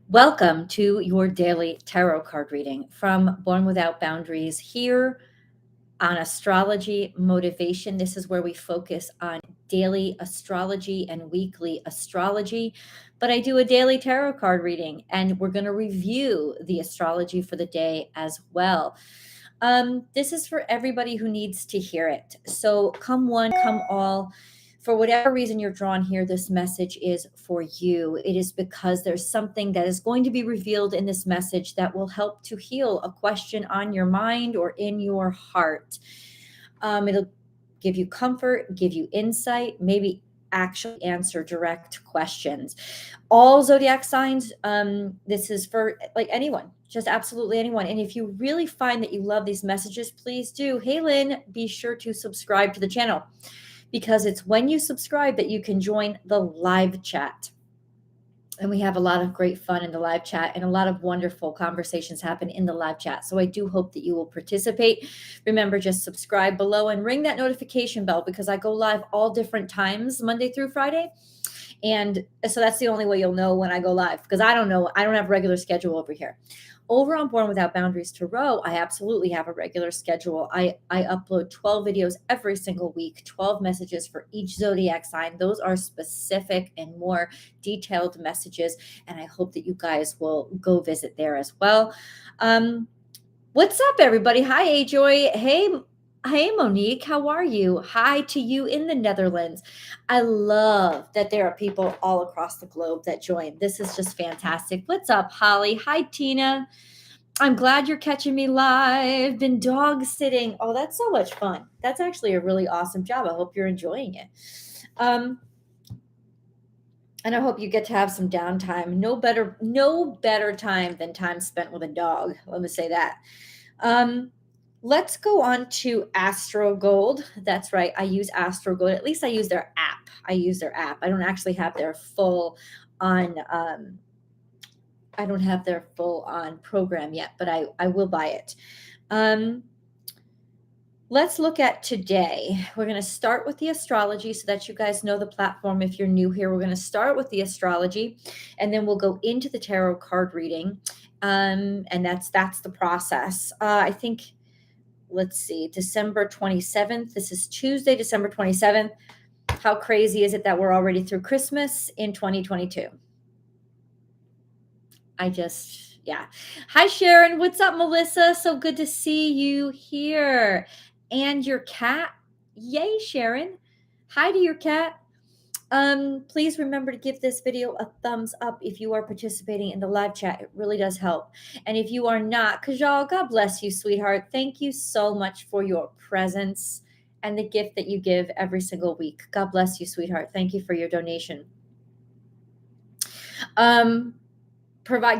Welcome to your daily tarot card reading from Born Without Boundaries here on Astrology Motivation. This is where we focus on daily astrology and weekly astrology, but I do a daily tarot card reading and we're going to review the astrology for the day as well. This is for everybody who needs to hear it. So come one, come all. For whatever reason you're drawn here, this message is for you. It is because there's something that is going to be revealed in this message that will help to heal a question on your mind or in your heart. It'll give you comfort, give you insight, maybe actually answer direct questions. All zodiac signs, this is for like anyone, just absolutely anyone. And if you really find that you love these messages, please do. Hey, Lynn, be sure to subscribe to the channel because it's when you subscribe that you can join the live chat. And we have a lot of great fun in the live chat and a lot of wonderful conversations happen in the live chat. So I do hope that you will participate. Remember, just subscribe below and ring that notification bell because I go live all different times, Monday through Friday. And so that's the only way you'll know when I go live because I don't know. I don't have a regular schedule over here. Over on Born Without Boundaries Tarot, I absolutely have a regular schedule. I upload 12 videos every single week, 12 messages for each zodiac sign. Those are specific and more detailed messages, and I hope that you guys will go visit there as well. What's up, everybody? Hi, Ajoy. Hey, Monique, how are you? Hi to you in the Netherlands. I love that there are people all across the globe that join. This is just fantastic. What's up, Holly? Hi, Tina. I'm glad you're catching me live. Been dog sitting. Oh, that's so much fun. That's actually a really awesome job. I hope you're enjoying it. And I hope you get to have some downtime. No better time than time spent with a dog. Let me say that. Let's go on to Astro Gold. That's right. I use Astro Gold. At least I use their app. I don't actually have their full on. I don't have their full on program yet, but I will buy it. Let's look at today. We're going to start with the astrology so that you guys know the platform. If you're new here, we're going to start with the astrology and then we'll go into the tarot card reading. And that's the process. I think, let's see, December 27th. This is Tuesday, December 27th. How crazy is it that we're already through Christmas in 2022? Yeah. Hi, Sharon. What's up, Melissa? So good to see you here. And your cat. Yay, Sharon. Hi to your cat. Please remember to give this video a thumbs up if you are participating in the live chat. It really does help. And if you are not, Kajal, God bless you, sweetheart. Thank you so much for your presence and the gift that you give every single week. God bless you, sweetheart. Thank you for your donation.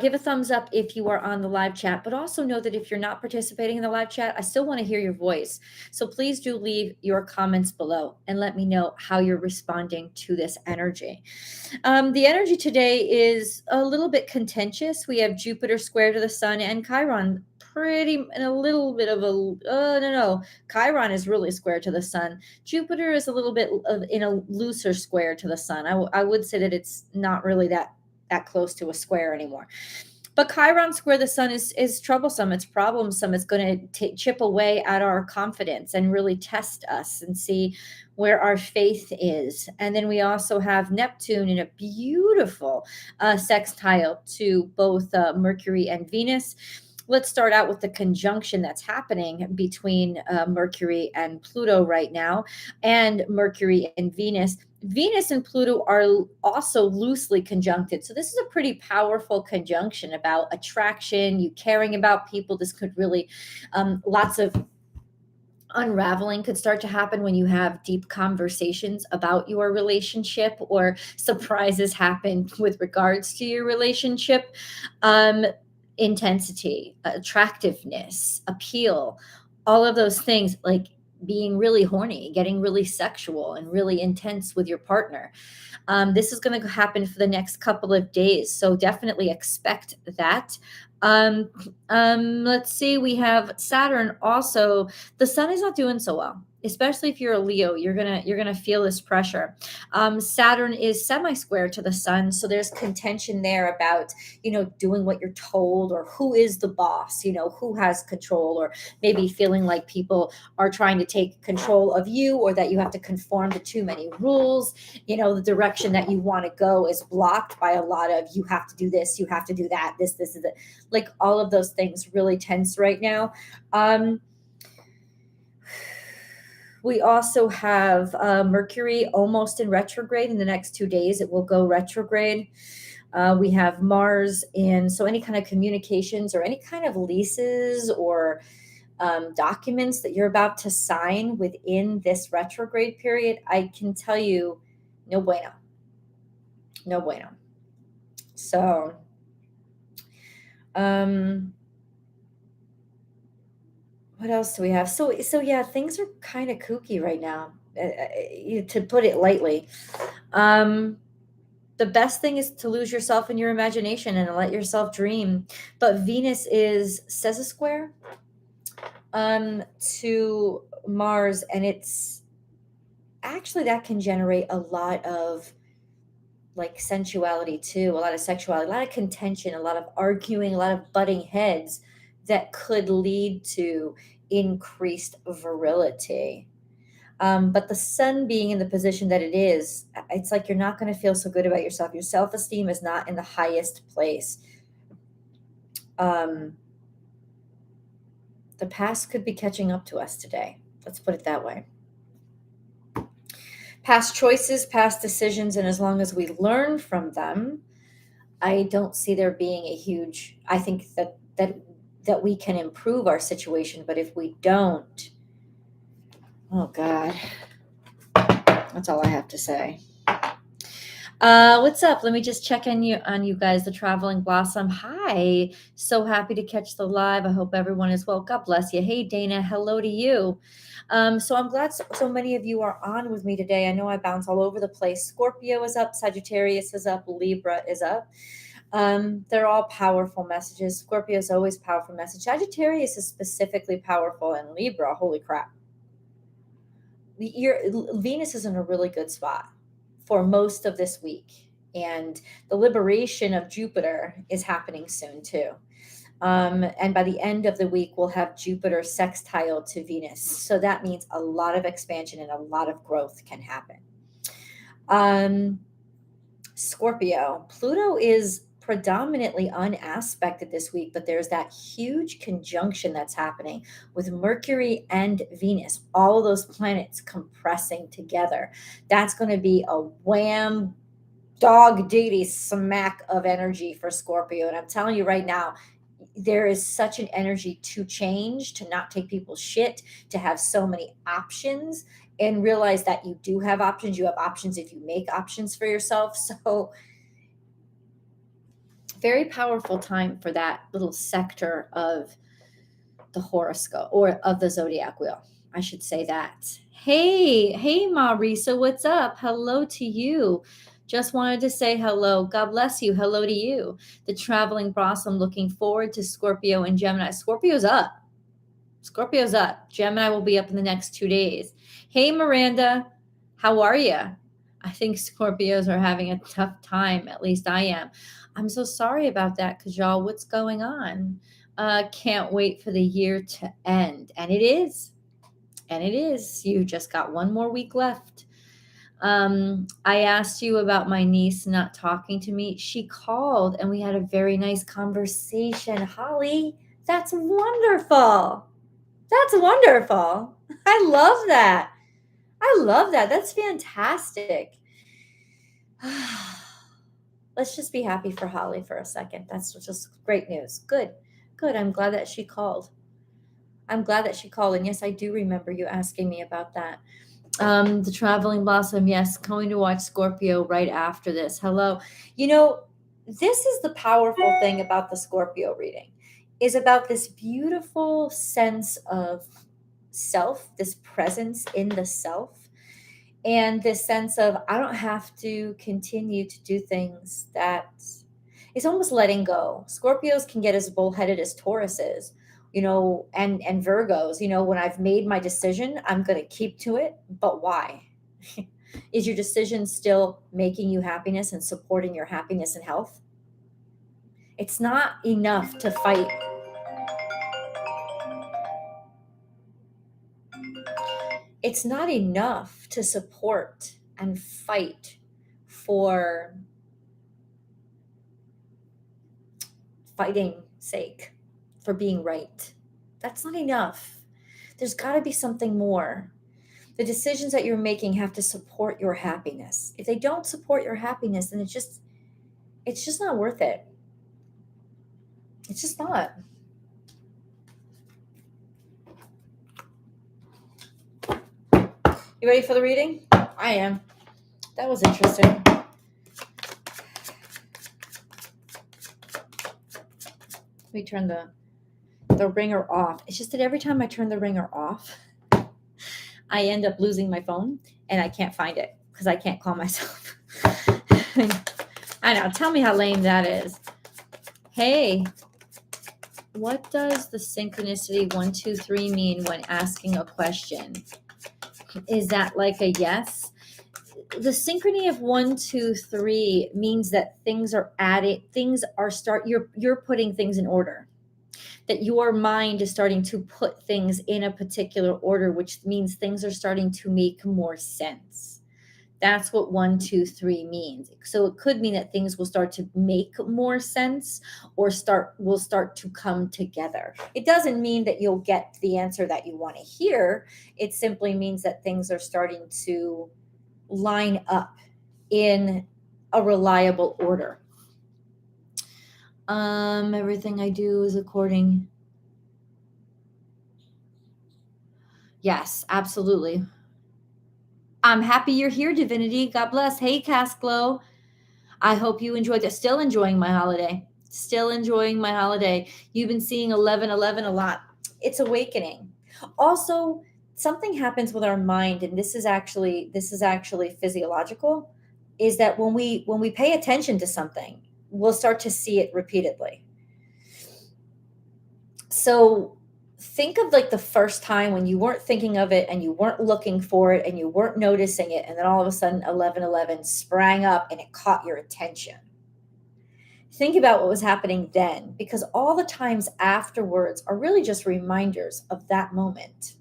Give a thumbs up if you are on the live chat, but also know that if you're not participating in the live chat, I still want to hear your voice. So please do leave your comments below and let me know how you're responding to this energy. The energy today is a little bit contentious. We have Jupiter square to the sun and Chiron in a little bit of Chiron is really square to the sun. Jupiter is a little bit in a looser square to the sun. I would say that it's not really that close to a square anymore. But Chiron square the sun is troublesome. It's problemsome. It's going to chip away at our confidence and really test us and see where our faith is. And then we also have Neptune in a beautiful sextile to both Mercury and Venus. Let's start out with the conjunction that's happening between Mercury and Pluto right now, and Mercury and Venus. Venus and Pluto are also loosely conjuncted. So this is a pretty powerful conjunction about attraction, you caring about people. This could really, lots of unraveling could start to happen when you have deep conversations about your relationship or surprises happen with regards to your relationship. Intensity, attractiveness, appeal, all of those things, like being really horny, getting really sexual and really intense with your partner. This is going to happen for the next couple of days. So definitely expect that. Let's see, we have Saturn also. The sun is not doing so well. especially if you're a Leo, you're gonna feel this pressure. Saturn is semi-square to the sun, so there's contention there about, doing what you're told, or who is the boss, who has control, or maybe feeling like people are trying to take control of you, or that you have to conform to too many rules. The direction that you want to go is blocked by a lot of, you have to do this, you have to do that, this is it. Like, all of those things really tense right now. We also have Mercury almost in retrograde. In the next 2 days, it will go retrograde. We have Mars in, so any kind of communications or any kind of leases or documents that you're about to sign within this retrograde period, I can tell you, no bueno. No bueno. So, what else do we have? So yeah, things are kind of kooky right now, to put it lightly. The best thing is to lose yourself in your imagination and let yourself dream. But Venus says a square to Mars, and it's actually, that can generate a lot of like sensuality too, a lot of sexuality, a lot of contention, a lot of arguing, a lot of butting heads that could lead to increased virility. But the sun being in the position that it is, it's like you're not going to feel so good about yourself. Your self-esteem is not in the highest place. The past could be catching up to us today. Let's put it that way. Past choices, past decisions, and as long as we learn from them, I don't see there being a huge, I think that we can improve our situation. But if we don't, oh God, that's all I have to say. What's up? Let me just check on you guys. The Traveling Blossom. Hi. So happy to catch the live. I hope everyone is well. God bless you. Hey, Dana. Hello to you. So I'm glad so many of you are on with me today. I know I bounce all over the place. Scorpio is up. Sagittarius is up. Libra is up. They're all powerful messages. Scorpio is always powerful message. Sagittarius is specifically powerful, and Libra, holy crap. Venus is in a really good spot for most of this week, and the liberation of Jupiter is happening soon too. And by the end of the week, we'll have Jupiter sextile to Venus. So that means a lot of expansion and a lot of growth can happen. Scorpio, Pluto is predominantly unaspected this week, but there's that huge conjunction that's happening with Mercury and Venus, all of those planets compressing together. That's going to be a wham dog duty smack of energy for Scorpio. And I'm telling you right now, there is such an energy to change, to not take people's shit, to have so many options, and realize that you do have options. You have options if you make options for yourself. So very powerful time for that little sector of the horoscope, or of the zodiac wheel. I should say that. Hey, Marisa, what's up? Hello to you. Just wanted to say hello. God bless you. Hello to you. The Traveling Blossom, looking forward to Scorpio and Gemini. Scorpio's up. Gemini will be up in the next 2 days. Hey, Miranda, how are you? I think Scorpios are having a tough time. At least I am. I'm so sorry about that, because y'all, what's going on? Can't wait for the year to end. And it is. You just got one more week left. I asked you about my niece not talking to me. She called and we had a very nice conversation. Holly, that's wonderful. I love that. That's fantastic. Let's just be happy for Holly for a second. That's just great news. Good. I'm glad that she called. And yes, I do remember you asking me about that. The Traveling Blossom, yes, going to watch Scorpio right after this. Hello. This is the powerful thing about the Scorpio reading, is about this beautiful sense of self, this presence in the self, and this sense of, I don't have to continue to do things. That is almost letting go. Scorpios can get as bullheaded as Taurus is, and Virgos, when I've made my decision, I'm going to keep to it. But why? Is your decision still making you happiness and supporting your happiness and health? It's not enough to fight. It's not enough to support and fight for fighting sake, for being right. That's not enough. There's got to be something more. The decisions that you're making have to support your happiness. If they don't support your happiness, then it's just not worth it. It's just not. You ready for the reading? I am. That was interesting. Let me turn the ringer off. It's just that every time I turn the ringer off, I end up losing my phone and I can't find it because I can't call myself. I know. Tell me how lame that is. Hey, what does the synchronicity 1, 2, 3 mean when asking a question? Is that like a yes? The synchrony of 1, 2, 3 means that things are added, you're putting things in order. That your mind is starting to put things in a particular order, which means things are starting to make more sense. That's what 1, 2, 3 means. So it could mean that things will start to make more sense or will start to come together. It doesn't mean that you'll get the answer that you want to hear. It simply means that things are starting to line up in a reliable order. Everything I do is according. Yes, absolutely. I'm happy you're here, Divinity. God bless. Hey, Cast Glow. I hope you enjoyed it. Still enjoying my holiday. Still enjoying my holiday. You've been seeing 11:11 a lot. It's awakening. Also, something happens with our mind, and this is actually physiological, is that when we pay attention to something, we'll start to see it repeatedly. So think of like the first time when you weren't thinking of it and you weren't looking for it and you weren't noticing it, and then all of a sudden 11:11 sprang up and it caught your attention. Think about what was happening then, because all the times afterwards are really just reminders of that moment.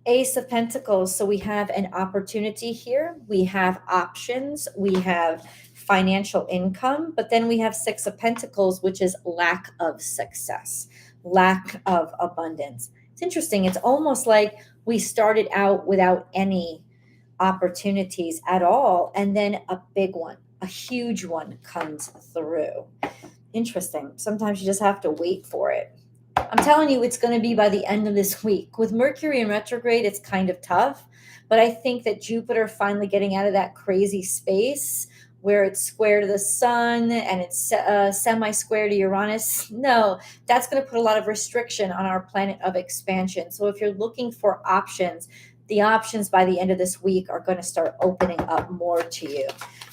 Ace of Pentacles. So we have an opportunity here. We have options. We have financial income, but then we have Six of Pentacles, which is lack of success, lack of abundance. It's interesting. It's almost like we started out without any opportunities at all, and then a big one, a huge one comes through. Interesting. Sometimes you just have to wait for it. I'm telling you, it's going to be by the end of this week. With Mercury in retrograde, it's kind of tough, but I think that Jupiter finally getting out of that crazy space where it's square to the sun and it's semi-square to Uranus. No, that's going to put a lot of restriction on our planet of expansion. So if you're looking for options, the options by the end of this week are going to start opening up more to you.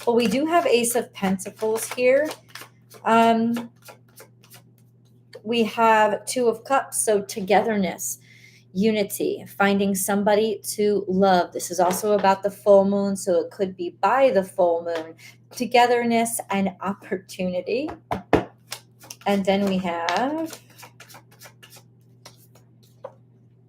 But we do have Ace of Pentacles here. We have Two of Cups, so togetherness, unity, finding somebody to love. This is also about the full moon, so it could be by the full moon. Togetherness and opportunity. And then we have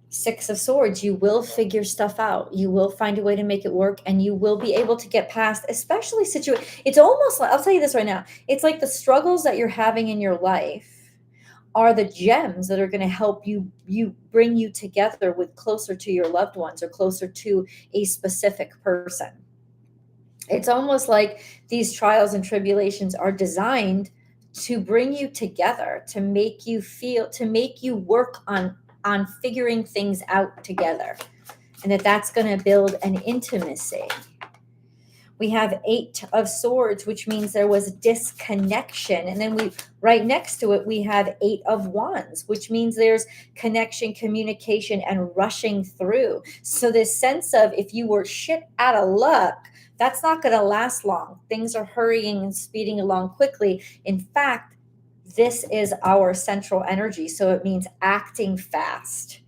Six of Swords. You will figure stuff out. You will find a way to make it work, and you will be able to get past, especially it's almost like, I'll tell you this right now, it's like the struggles that you're having in your life are the gems that are going to help you bring you together with closer to your loved ones or closer to a specific person. It's almost like these trials and tribulations are designed to bring you together, to make you work on figuring things out together, and that's going to build an intimacy. We have Eight of Swords, which means there was disconnection. And then right next to it, we have Eight of Wands, which means there's connection, communication, and rushing through. So this sense of if you were shit out of luck, that's not going to last long. Things are hurrying and speeding along quickly. In fact, this is our central energy. So it means acting fast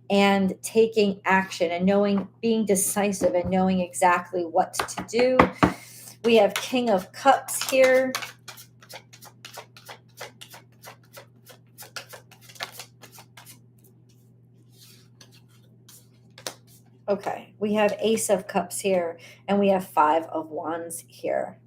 and taking action and knowing, being decisive and knowing exactly what to do. We have King of Cups here. Okay, we have Ace of Cups here, and we have Five of Wands here.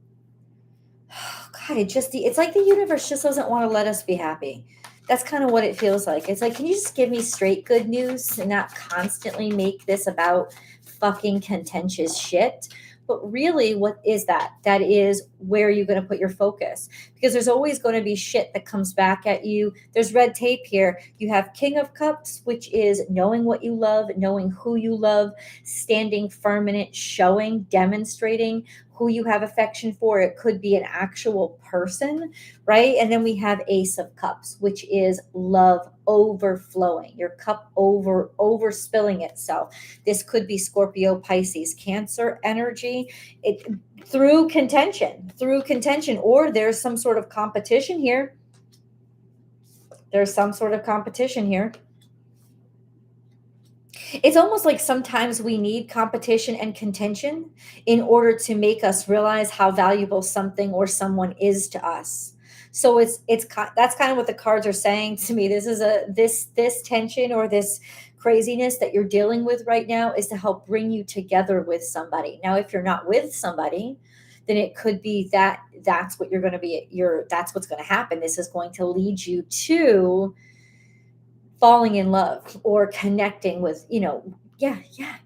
God, it's like the universe just doesn't want to let us be happy. That's kind of what it feels like. It's like, can you just give me straight good news and not constantly make this about fucking contentious shit? But really, what is that? That is where you're going to put your focus, because there's always going to be shit that comes back at you. There's red tape here. You have King of Cups, which is knowing what you love, knowing who you love, standing firm in it, showing, demonstrating who you have affection for. It could be an actual person, right? And then we have Ace of Cups, which is love overflowing, your cup overspilling itself. This could be Scorpio, Pisces, Cancer energy. Through contention, or there's some sort of competition here. It's almost like sometimes we need competition and contention in order to make us realize how valuable something or someone is to us. So that's kind of what the cards are saying to me. This is this tension or this craziness that you're dealing with right now is to help bring you together with somebody. Now, if you're not with somebody, then it could be that's what you're going to be. That's what's going to happen. This is going to lead you to falling in love or connecting with,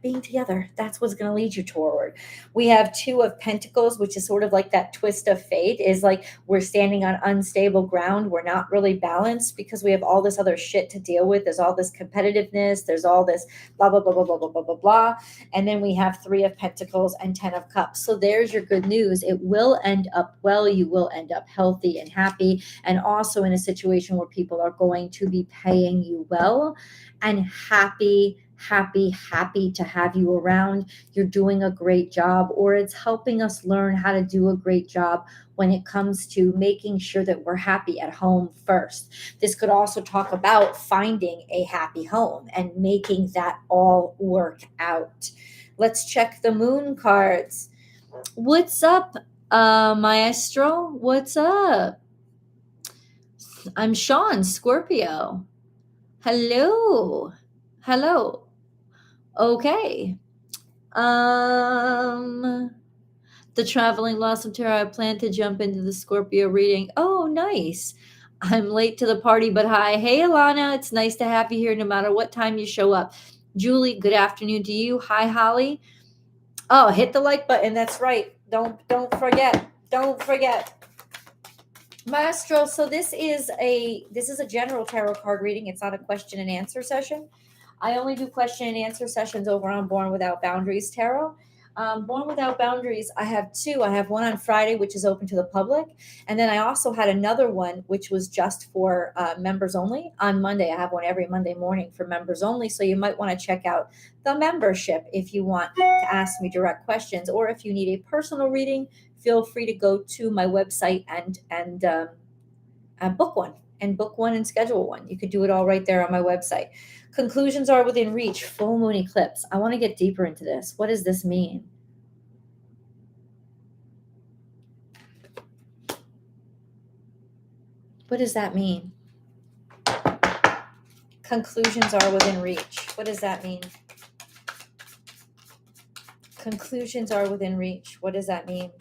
being together. That's what's going to lead you toward. We have Two of Pentacles, which is sort of like that twist of fate, is like we're standing on unstable ground. We're not really balanced because we have all this other shit to deal with. There's all this competitiveness. There's all this blah, blah, blah, blah, blah, blah, blah, blah, blah. And then we have Three of Pentacles and 10 of Cups. So there's your good news. It will end up well. You will end up healthy and happy, and also in a situation where people are going to be paying you well and happy to have you around. You're doing a great job, or it's helping us learn how to do a great job when it comes to making sure that we're happy at home first. This could also talk about finding a happy home and making that all work out. Let's check the moon cards. What's up, Maestro? What's up? I'm Sean, Scorpio. Hello. Okay. The Traveling Loss of Terror. I plan to jump into the Scorpio reading. Oh, nice. I'm late to the party, but hi. Hey, Alana. It's nice to have you here no matter what time you show up. Julie, good afternoon to you. Hi, Holly. Oh, hit the like button. That's right. Don't forget. Maestro, so this is a general tarot card reading. It's not a question and answer session. I only do question and answer sessions over on Born Without Boundaries Tarot. Born Without Boundaries, I have two. I have one on Friday, which is open to the public. And then I also had another one, which was just for members only. On Monday, I have one every Monday morning for members only. So you might want to check out the membership if you want to ask me direct questions. Or if you need a personal reading, feel free to go to my website and book one and schedule one. You could do it all right there on my website. Conclusions are within reach. Full moon eclipse. I want to get deeper into this. What does this mean? What does that mean? Conclusions are within reach. What does that mean? Conclusions are within reach. What does that mean?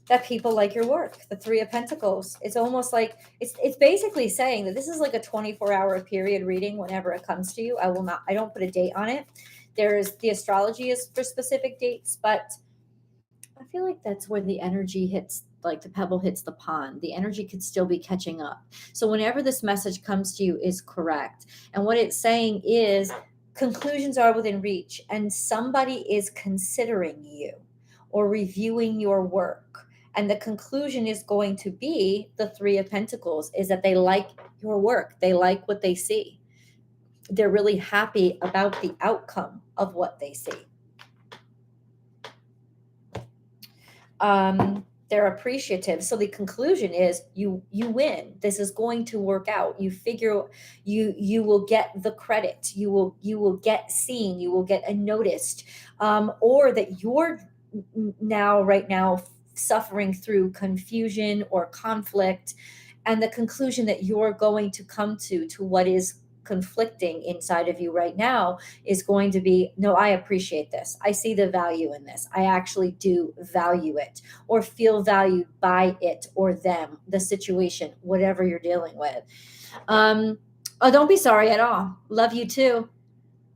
That people like your work. The Three of Pentacles. It's almost like it's basically saying that this is like a 24-hour period reading whenever it comes to you. I don't put a date on it. The astrology is for specific dates, but I feel like that's when the energy hits, like the pebble hits the pond. The energy could still be catching up. So whenever this message comes to you is correct. And what it's saying is conclusions are within reach, and somebody is considering you or reviewing your work. And the conclusion is going to be the Three of Pentacles, is that they like your work. They like what they see. They're really happy about the outcome of what they see. They're appreciative. So the conclusion is you win. This is going to work out. You figure you will get the credit. You will get seen. You will get noticed. Or that you're right now suffering through confusion or conflict, and the conclusion that you're going to come to what is conflicting inside of you right now is going to be, no, I appreciate this. I see the value in this. I actually do value it, or feel valued by it or them, the situation, whatever you're dealing with. Oh, don't be sorry at all. Love you too.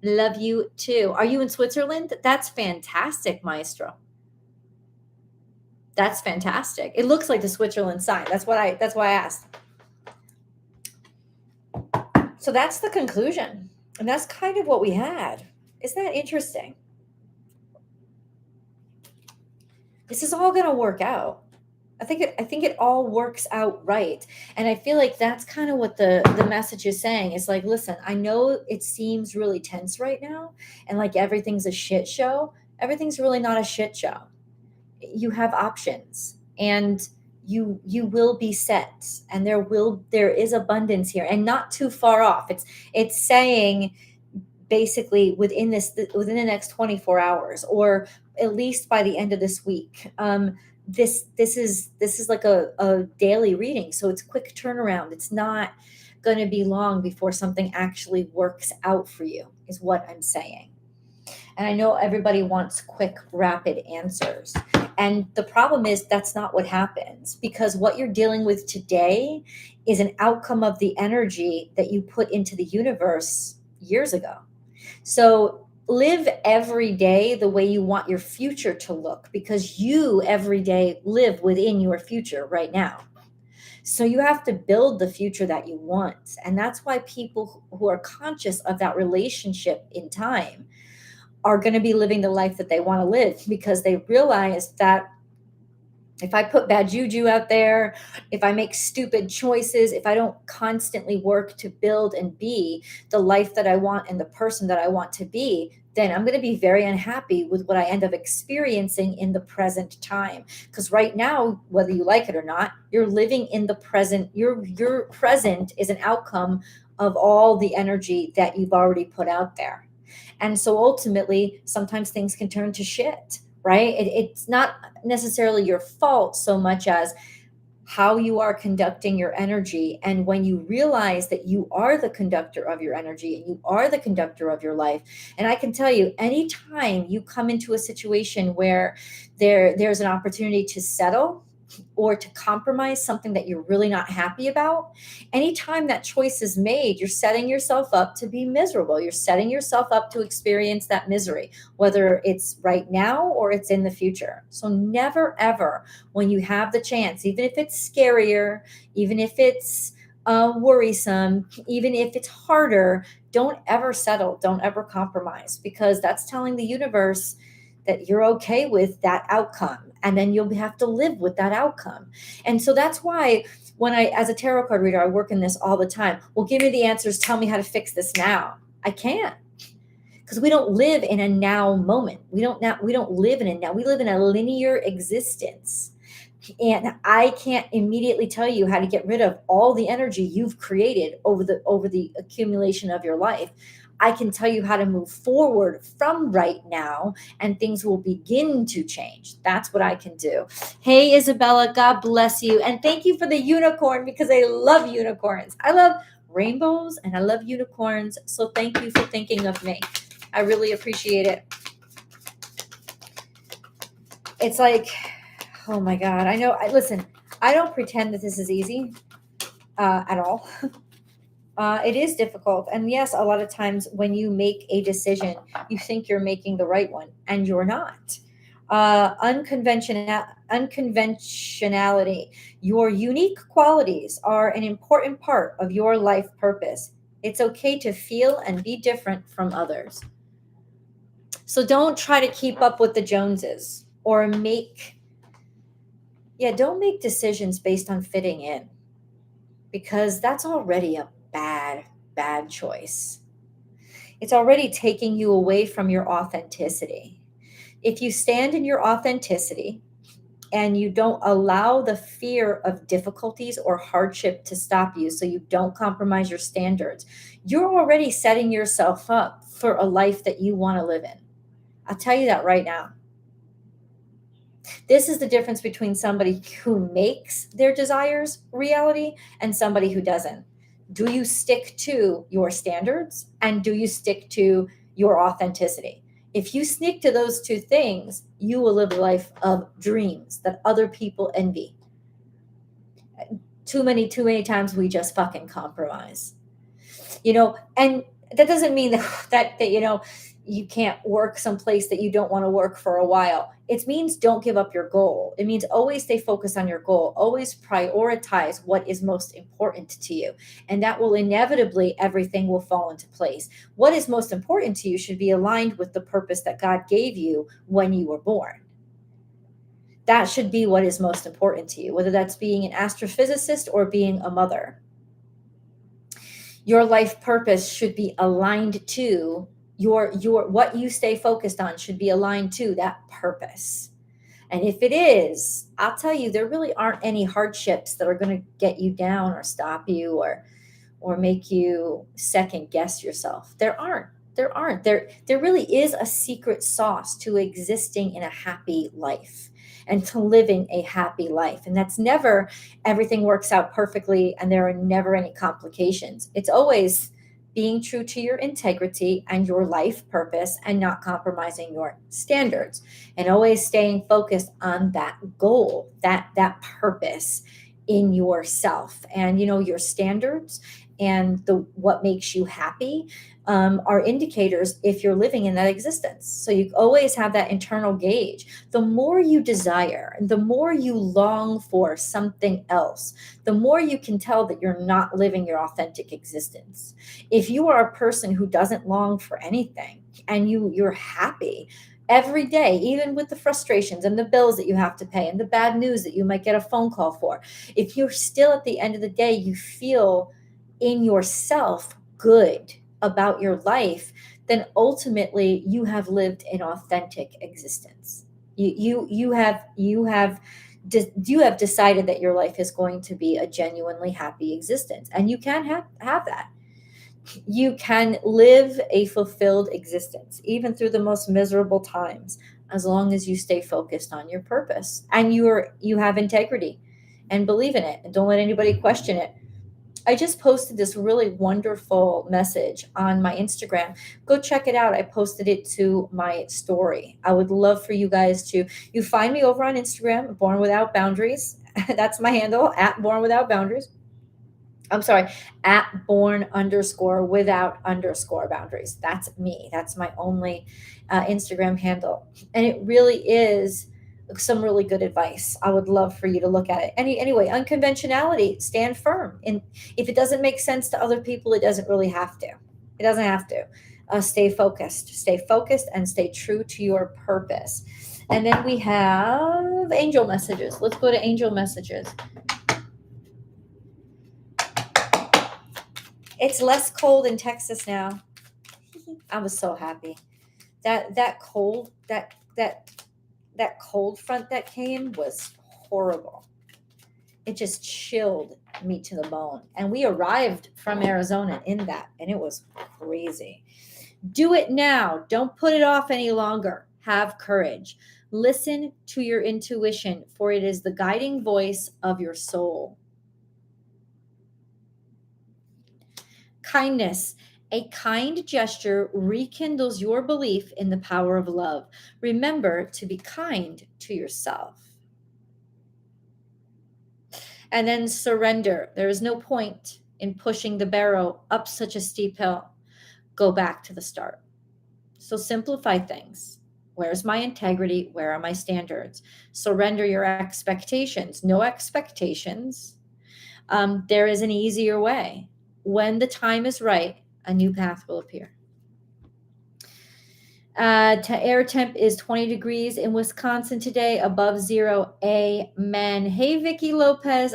Love you too. Are you in Switzerland? That's fantastic, Maestro. That's fantastic. It looks like the Switzerland sign. That's why I asked. So that's the conclusion. And that's kind of what we had. Isn't that interesting? This is all going to work out. I think it all works out right. And I feel like that's kind of what the message is saying. It's like, listen, I know it seems really tense right now and like everything's a shit show. Everything's really not a shit show. You have options, and you will be set, and there is abundance here, and not too far off. It's saying basically within the next 24 hours, or at least by the end of this week. This is like a daily reading, so it's quick turnaround. It's not going to be long before something actually works out for you, is what I'm saying. And I know everybody wants quick, rapid answers. And the problem is that's not what happens, because what you're dealing with today is an outcome of the energy that you put into the universe years ago. So live every day the way you want your future to look, because you every day live within your future right now. So you have to build the future that you want. And that's why people who are conscious of that relationship in time are going to be living the life that they want to live, because they realize that if I put bad juju out there, if I make stupid choices, if I don't constantly work to build and be the life that I want and the person that I want to be, then I'm going to be very unhappy with what I end up experiencing in the present time. Because right now, whether you like it or not, you're living in the present. Your present is an outcome of all the energy that you've already put out there. And so ultimately, sometimes things can turn to shit, right? It's not necessarily your fault so much as how you are conducting your energy. And when you realize that you are the conductor of your energy and you are the conductor of your life. And I can tell you, anytime you come into a situation where there's an opportunity to settle or to compromise something that you're really not happy about, anytime that choice is made, you're setting yourself up to be miserable. You're setting yourself up to experience that misery, whether it's right now or it's in the future. So never, ever, when you have the chance, even if it's scarier, even if it's worrisome, even if it's harder, don't ever settle. Don't ever compromise, because that's telling the universe that you're okay with that outcome. And then you'll have to live with that outcome. And so that's why when as a tarot card reader, I work in this all the time. Well, give me the answers. Tell me how to fix this now. I can't, because we don't live in a now moment. We don't live in a now. We live in a linear existence. And I can't immediately tell you how to get rid of all the energy you've created over the accumulation of your life. I can tell you how to move forward from right now, and things will begin to change. That's what I can do. Hey, Isabella, God bless you. And thank you for the unicorn, because I love unicorns. I love rainbows and I love unicorns. So thank you for thinking of me. I really appreciate it. It's like, oh my God. I know. Listen, I don't pretend that this is easy at all. It is difficult. And yes, a lot of times when you make a decision, you think you're making the right one, and you're not. Unconventionality, your unique qualities are an important part of your life purpose. It's okay to feel and be different from others. So don't try to keep up with the Joneses, or don't make decisions based on fitting in, because that's already a bad choice. It's already taking you away from your authenticity. If you stand in your authenticity and you don't allow the fear of difficulties or hardship to stop you, so you don't compromise your standards, you're already setting yourself up for a life that you want to live in. I'll tell you that right now. This is the difference between somebody who makes their desires reality and somebody who doesn't. Do you stick to your standards, and do you stick to your authenticity? If you stick to those two things, you will live a life of dreams that other people envy. Too many times we just fucking compromise. And that doesn't mean that you can't work someplace that you don't want to work for a while. It means don't give up your goal. It means always stay focused on your goal. Always prioritize what is most important to you. And that will inevitably, everything will fall into place. What is most important to you should be aligned with the purpose that God gave you when you were born. That should be what is most important to you, whether that's being an astrophysicist or being a mother. Your life purpose should be aligned to your what you stay focused on should be aligned to that purpose. And if it is, I'll tell you, there really aren't any hardships that are going to get you down or stop you or make you second guess yourself. There aren't. There really is a secret sauce to existing in a happy life and to living a happy life. And that's never everything works out perfectly and there are never any complications. It's always being true to your integrity and your life purpose and not compromising your standards, and always staying focused on that goal, that purpose in yourself. And your standards and what makes you happy are indicators if you're living in that existence. So you always have that internal gauge. The more you desire and the more you long for something else, the more you can tell that you're not living your authentic existence. If you are a person who doesn't long for anything and you're happy every day, even with the frustrations and the bills that you have to pay and the bad news that you might get a phone call for, if you're still at the end of the day, you feel in yourself good about your life, then ultimately you have lived an authentic existence. You have decided that your life is going to be a genuinely happy existence, and you can have that. You can live a fulfilled existence even through the most miserable times, as long as you stay focused on your purpose and you have integrity and believe in it and don't let anybody question it. I just posted this really wonderful message on my Instagram. Go check it out. I posted it to my story. I would love for you guys you find me over on Instagram, Born Without Boundaries. That's my handle, at Born Without Boundaries. I'm sorry, at born_without_boundaries. That's me. That's my only Instagram handle. And it really is some really good advice. I would love for you to look at it. Anyway, unconventionality, stand firm. And if it doesn't make sense to other people, it doesn't really have to. It doesn't have to. Stay focused and stay true to your purpose. And then we have angel messages. Let's go to angel messages. It's less cold in Texas now. I was so happy. That cold front that came was horrible. It just chilled me to the bone. And we arrived from Arizona in that, and it was crazy. Do it now. Don't put it off any longer. Have courage. Listen to your intuition, for it is the guiding voice of your soul. Kindness. A kind gesture rekindles your belief in the power of love. Remember to be kind to yourself. And then surrender. There is no point in pushing the barrow up such a steep hill. Go back to the start. So simplify things. Where's my integrity? Where are my standards? Surrender your expectations. No expectations. There is an easier way. When the time is right, a new path will appear. Air temp is 20 degrees in Wisconsin today, above zero. Amen. Hey, Vicky Lopez.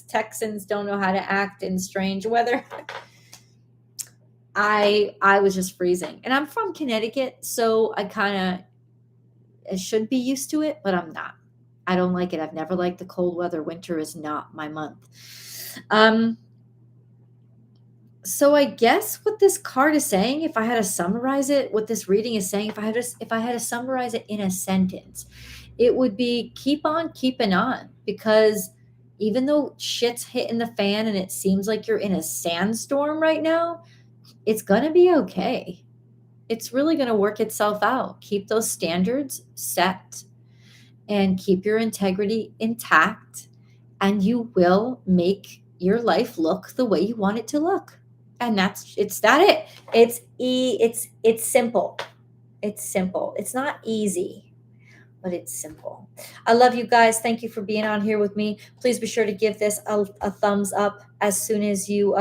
Texans don't know how to act in strange weather. I was just freezing, and I'm from Connecticut, so I should be used to it, but I'm not. I don't like it. I've never liked the cold weather. Winter is not my month. So I guess what this card is saying, if I had to summarize it, what this reading is saying, if I had to summarize it in a sentence, it would be keep on keeping on, because even though shit's hitting the fan and it seems like you're in a sandstorm right now, it's going to be okay. It's really going to work itself out. Keep those standards set and keep your integrity intact, and you will make your life look the way you want it to look. And it's it. It's simple. It's simple. It's not easy, but it's simple. I love you guys. Thank you for being on here with me. Please be sure to give this a thumbs up as soon as you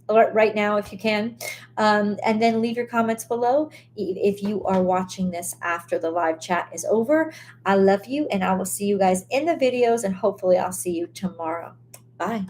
right now if you can, and then leave your comments below if you are watching this after the live chat is over. I love you, and I will see you guys in the videos, and hopefully I'll see you tomorrow. Bye.